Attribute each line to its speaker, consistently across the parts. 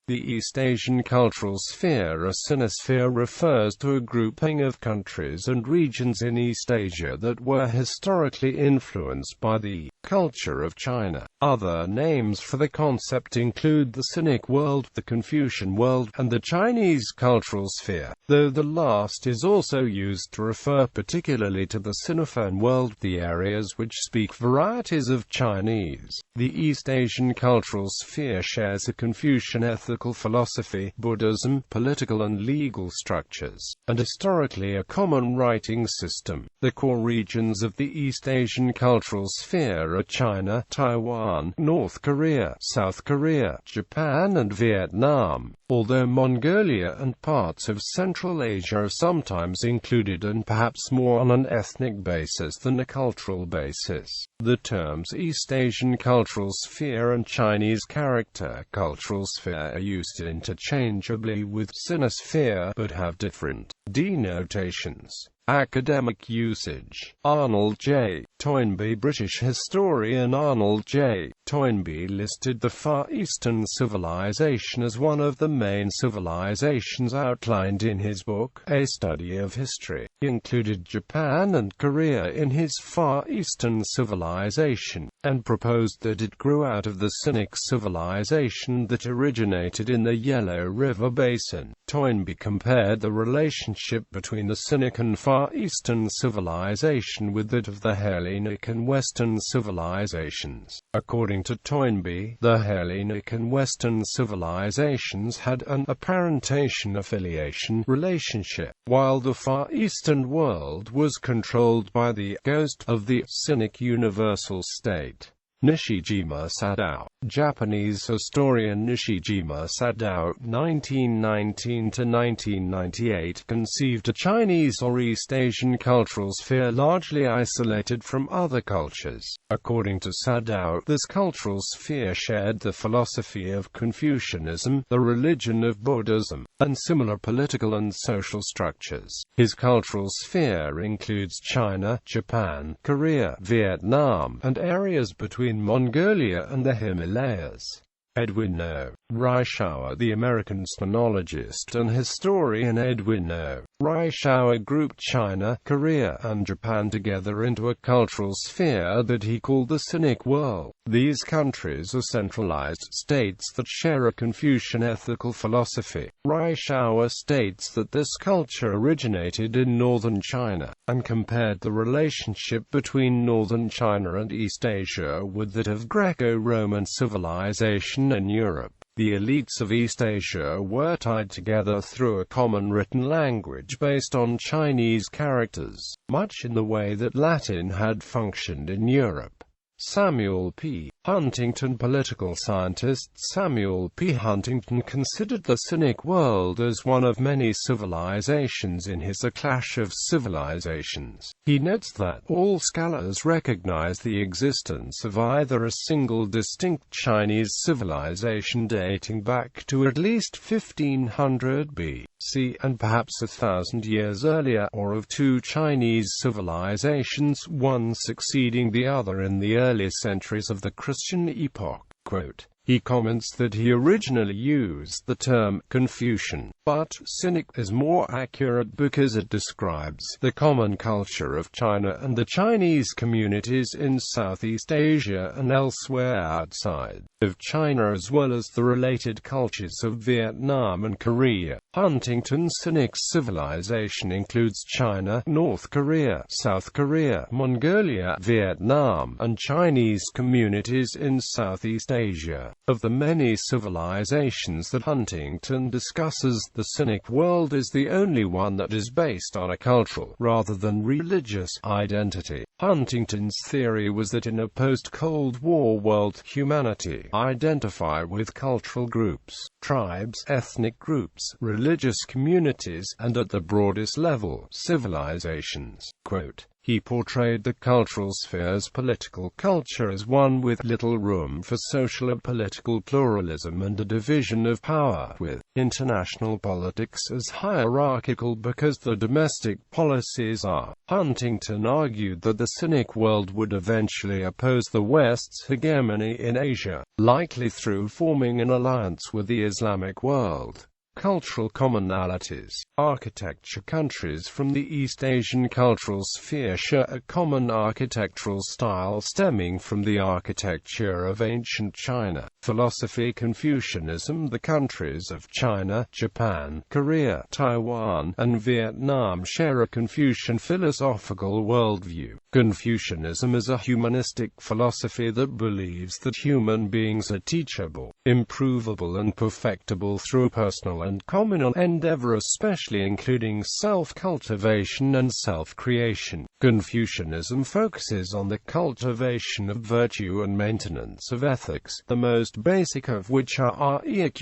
Speaker 1: The East Asian cultural sphere, a Sinosphere, refers to a grouping of countries and regions in East Asia that were historically influenced by the culture of China. Other names for the concept include the Sinic world, the Confucian world, and the Chinese cultural sphere, though the last is also used to refer particularly to the Sinophone world, the areas which speak varieties of Chinese. The East Asian cultural sphere shares a Confucian ethical philosophy, Buddhism, political and legal structures, and historically a common writing system. The core regions of the East Asian cultural sphere are China, Taiwan, North Korea, South Korea, Japan and Vietnam, although Mongolia and parts of Central Asia are sometimes included, and perhaps more on an ethnic basis than a cultural basis. The terms East Asian cultural sphere and Chinese character cultural sphere are used interchangeably with Sinosphere, but have different denotations. Academic usage. Arnold J. Toynbee. British historian Arnold J. Toynbee listed the Far Eastern civilization as one of the main civilizations outlined in his book, A Study of History. He included Japan and Korea in his Far Eastern civilization, and proposed that it grew out of the Sinic civilization that originated in the Yellow River Basin. Toynbee compared the relationship between the Sinic and Far Eastern civilization with that of the Hellenic and Western civilizations. According to Toynbee, the Hellenic and Western civilizations had an apparentation affiliation relationship, while the Far Eastern world was controlled by the ghost of the Sinic universal state. Nishijima Sadao. Japanese historian Nishijima Sadao (1919–1998) conceived a Chinese or East Asian cultural sphere largely isolated from other cultures. According to Sadao, this cultural sphere shared the philosophy of Confucianism, the religion of Buddhism, and similar political and social structures. His cultural sphere includes China, Japan, Korea, Vietnam, and areas between Mongolia and the Himalayas. Edwin O. Reischauer. The American ethnologist and historian Edwin O. Reischauer grouped China, Korea, and Japan together into a cultural sphere that he called the Sinic world. These countries are centralized states that share a Confucian ethical philosophy. Reischauer states that this culture originated in northern China, and compared the relationship between northern China and East Asia with that of Greco-Roman civilization in Europe. The elites of East Asia were tied together through a common written language based on Chinese characters, much in the way that Latin had functioned in Europe. Samuel P. Huntington. Political scientist Samuel P. Huntington considered the Sinic world as one of many civilizations in his A Clash of Civilizations. He notes that all scholars recognize the existence of either a single distinct Chinese civilization dating back to at least 1500 BC and perhaps 1,000 years earlier, or of two Chinese civilizations, one succeeding the other in the early centuries of the Christian epoch. Quote, he comments that he originally used the term Confucian, but Sinic is more accurate because it describes the common culture of China and the Chinese communities in Southeast Asia and elsewhere outside of China, as well as the related cultures of Vietnam and Korea. Huntington's Sinic civilization includes China, North Korea, South Korea, Mongolia, Vietnam, and Chinese communities in Southeast Asia. Of the many civilizations that Huntington discusses, the Sinic world is the only one that is based on a cultural, rather than religious, identity. Huntington's theory was that in a post-Cold War world, humanity identify with cultural groups, tribes, ethnic groups, religious communities, and at the broadest level, civilizations. Quote, He portrayed the cultural sphere's political culture as one with little room for social and political pluralism and a division of power, with international politics as hierarchical because the domestic policies are. Huntington argued that the Sinic world would eventually oppose the West's hegemony in Asia, likely through forming an alliance with the Islamic world. Cultural commonalities. Architecture. Countries from the East Asian cultural sphere share a common architectural style stemming from the architecture of ancient China. Philosophy. Confucianism. The countries of China, Japan, Korea, Taiwan, and Vietnam share a Confucian philosophical worldview. Confucianism is a humanistic philosophy that believes that human beings are teachable, improvable and perfectible through personal and communal endeavor, especially including self-cultivation and self-creation. Confucianism focuses on the cultivation of virtue and maintenance of ethics, the most basic of which are Yi,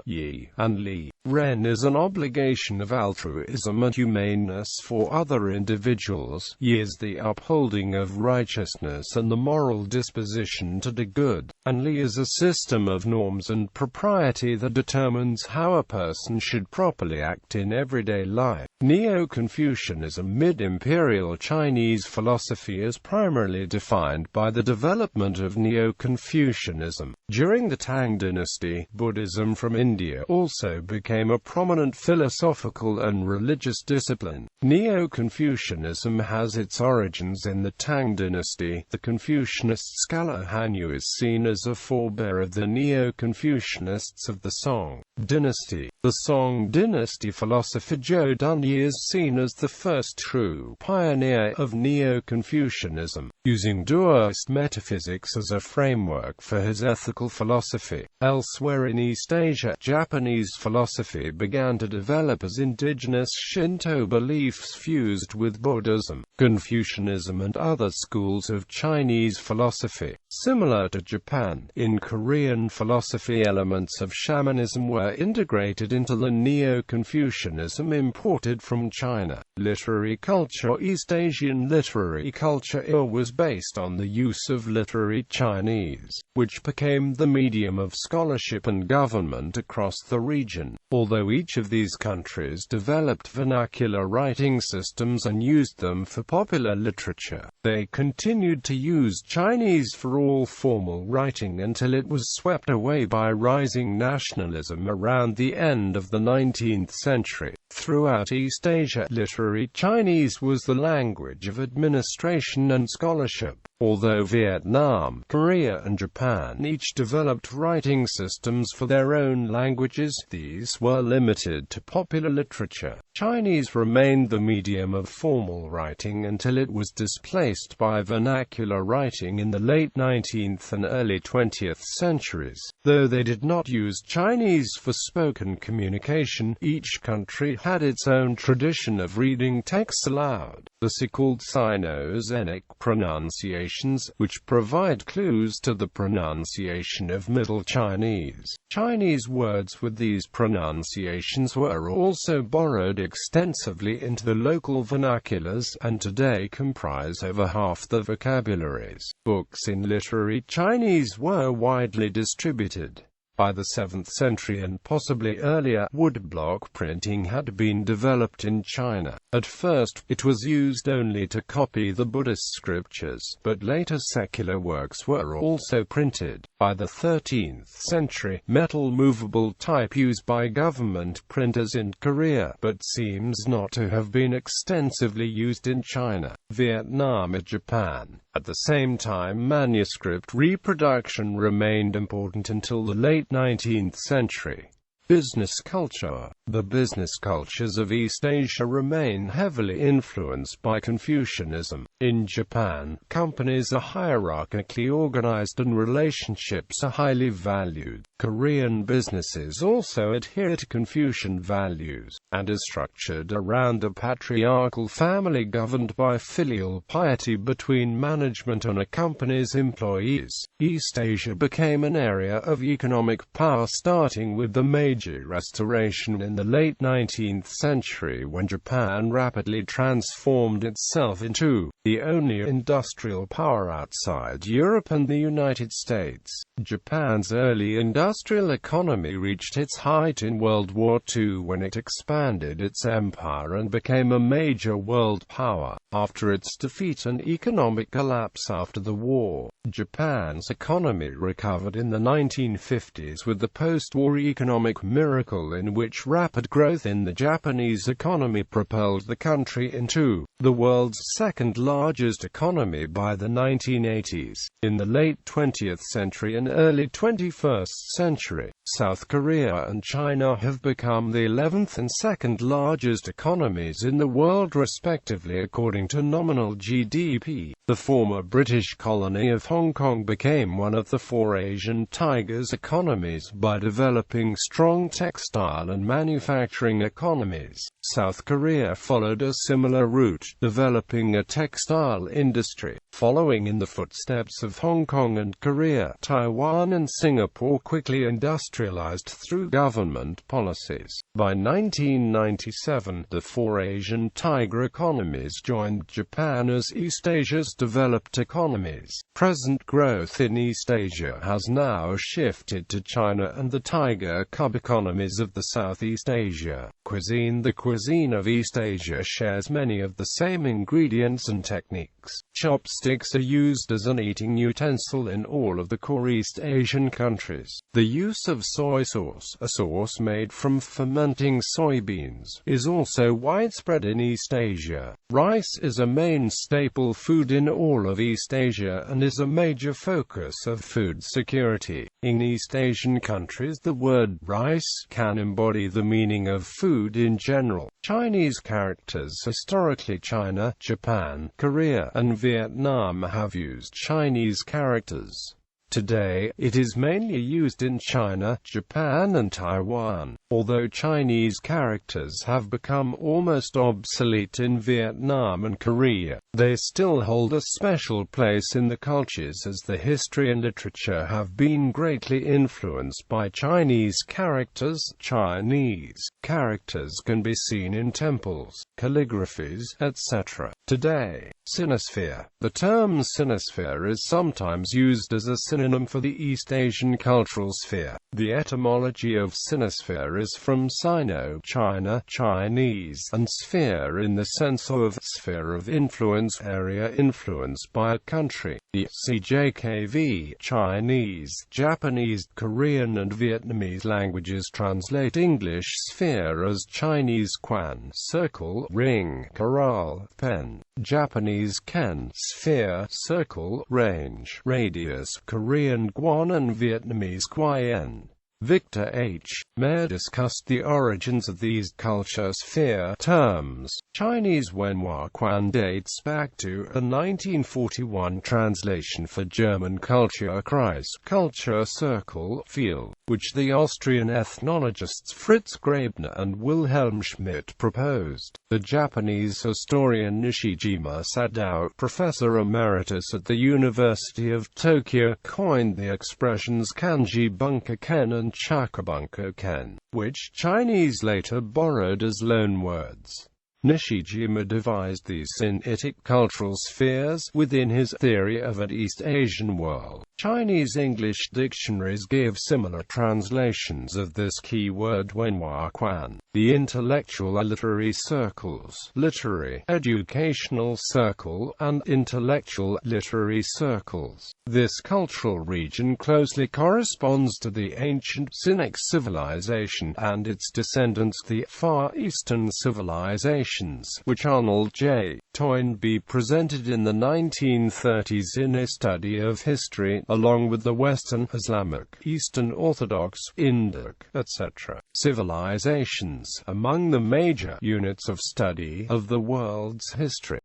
Speaker 1: Yi, and Li. Ren is an obligation of altruism and humaneness for other individuals. Yi is the upholding of righteousness and the moral disposition to do good, and Li is a system of norms and propriety that determines how a person should properly act in everyday life. Neo-Confucianism. Mid-imperial Chinese philosophy is primarily defined by the development of Neo-Confucianism. During the Tang dynasty, Buddhism from India also became a prominent philosophical and religious discipline. Neo-Confucianism has its origins in the Tang dynasty. The Confucianist scholar Han Yu is seen as a forebear of the Neo-Confucianists of the Song dynasty. The Song dynasty philosopher Zhou Dunyi is seen as the first true pioneer of Neo-Confucianism, using dualist metaphysics as a framework for his ethical philosophy. Elsewhere in East Asia, Japanese philosophy began to develop as indigenous Shinto beliefs fused with Buddhism, Confucianism and other schools of Chinese philosophy. Similar to Japan, in Korean philosophy elements of shamanism were integrated into the Neo-Confucianism imported from China. Literary culture. East Asian literary culture was based on the use of literary Chinese, which became the medium of scholarship and government across the region. Although each of these countries developed vernacular writing systems and used them for popular literature, they continued to use Chinese for all formal writing until it was swept away by rising nationalism around the end of the 19th century. Throughout East Asia, literary Chinese was the language of administration and scholarship. Although Vietnam, Korea and Japan each developed writing systems for their own languages, these were limited to popular literature. Chinese remained the medium of formal writing until it was displaced by vernacular writing in the late 19th and early 20th centuries. Though they did not use Chinese for spoken communication, each country had its own tradition of reading texts aloud, the so-called Sino-Sinic pronunciations, which provide clues to the pronunciation of Middle Chinese. Chinese words with these pronunciations were also borrowed extensively into the local vernaculars, and today comprise over half the vocabularies. Books in literary Chinese were widely distributed. By the 7th century and possibly earlier, woodblock printing had been developed in China. At first, it was used only to copy the Buddhist scriptures, but later secular works were also printed. By the 13th century, metal movable type used by government printers in Korea, but seems not to have been extensively used in China, Vietnam and Japan. At the same time, manuscript reproduction remained important until the late 19th century. Business culture. The business cultures of East Asia remain heavily influenced by Confucianism. In Japan, companies are hierarchically organized and relationships are highly valued. Korean businesses also adhere to Confucian values, and is structured around a patriarchal family governed by filial piety between management and a company's employees. East Asia became an area of economic power starting with the major Meiji Restoration in the late 19th century, when Japan rapidly transformed itself into the only industrial power outside Europe and the United States. Japan's early industrial economy reached its height in World War II, when it expanded its empire and became a major world power. After its defeat and economic collapse after the war, Japan's economy recovered in the 1950s with the post-war economic miracle, in which rapid growth in the Japanese economy propelled the country into the world's second-largest economy by the 1980s. In the late 20th century and early 21st century, South Korea and China have become the 11th and second-largest economies in the world respectively according to nominal GDP. The former British colony of Hong Kong became one of the four Asian tigers economies by developing strong textile and manufacturing economies. South Korea followed a similar route, developing a textile industry. Following in the footsteps of Hong Kong and Korea, Taiwan and Singapore quickly industrialized through government policies. By 1997, the four Asian tiger economies joined Japan as East Asia's developed economies. Present growth in East Asia has now shifted to China and the tiger cub economies of the Southeast Asia cuisine. The cuisine of East Asia shares many of the same ingredients and techniques. Chopsticks are used as an eating utensil in all of the core East Asian countries. The use of soy sauce, a sauce made from fermenting soybeans, is also widespread in East Asia. Rice is a main staple food in all of East Asia and is a major focus of food security. In East Asian countries, the word rice can embody the meaning of food in general. Chinese characters historically China, Japan, Korea, and Vietnam have used Chinese characters. Today, it is mainly used in China, Japan and Taiwan. Although Chinese characters have become almost obsolete in Vietnam and Korea, they still hold a special place in the cultures as the history and literature have been greatly influenced by Chinese characters. Chinese characters can be seen in temples, calligraphies, etc. Today, Sinosphere. The term Sinosphere is sometimes used as a synonym for the East Asian cultural sphere. The etymology of Sinosphere is from Sino, China, Chinese, and sphere in the sense of sphere of influence, area influenced by a country. The CJKV, Chinese, Japanese, Korean and Vietnamese languages translate English sphere as Chinese quan, circle, ring, corral, pen, Japanese ken, sphere, circle, range, radius, Korean guan and Vietnamese quyen. Victor H. Mayer discussed the origins of these culture sphere terms. Chinese Wenhua Quan dates back to a 1941 translation for German culture Kreis, culture circle, field, which the Austrian ethnologists Fritz Grabner and Wilhelm Schmidt proposed. The Japanese historian Nishijima Sadao, professor emeritus at the University of Tokyo, coined the expressions kanji bunker ken and chakabunker ken, which Chinese later borrowed as loanwords. Nishijima devised these Sinic cultural spheres within his theory of an East Asian world. Chinese English dictionaries give similar translations of this keyword Wenhua Quan. The intellectual are literary circles, literary, educational circle, and intellectual, literary circles. This cultural region closely corresponds to the ancient Sinic civilization and its descendants, the Far Eastern civilizations, which Arnold J. Toynbee presented in the 1930s in a study of history, along with the Western, Islamic, Eastern Orthodox, Indic, etc. civilizations, among the major units of study of the world's history.